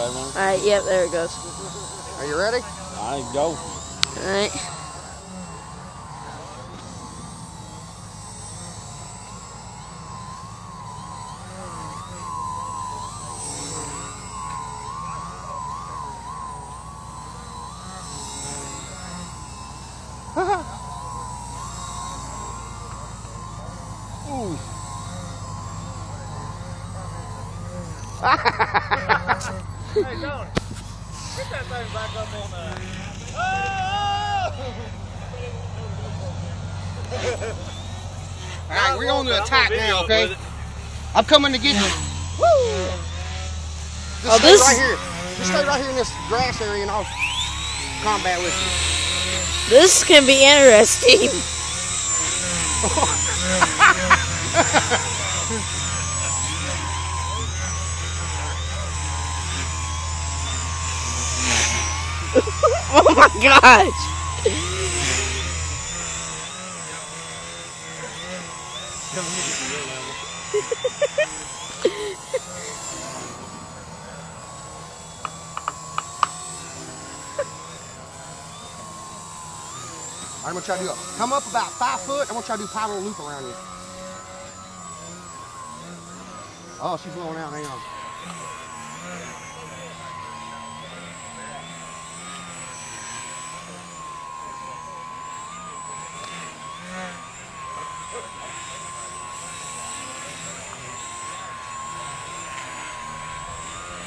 Alright, yep, there it goes. Are you ready? I go. Alright. Ooh. Hey, Tony, get that thing back up on the... Oh! Alright, we're on the attack now, okay? I'm coming to get you. Woo! Just stay right here. Just stay right here in this grass area and I'll combat with you. This can be interesting. Oh my gosh! I'm gonna try to do it. Come up about 5 foot. I'm gonna try to do a power loop around you. Oh, she's blowing out. Hang on.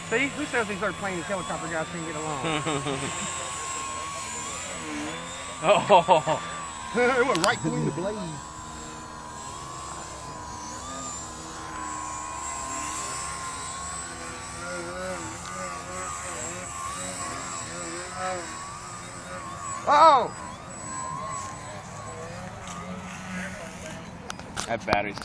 See, who says these other planes helicopter guys can't get along? Oh. It went right between the blades. Oh! That battery's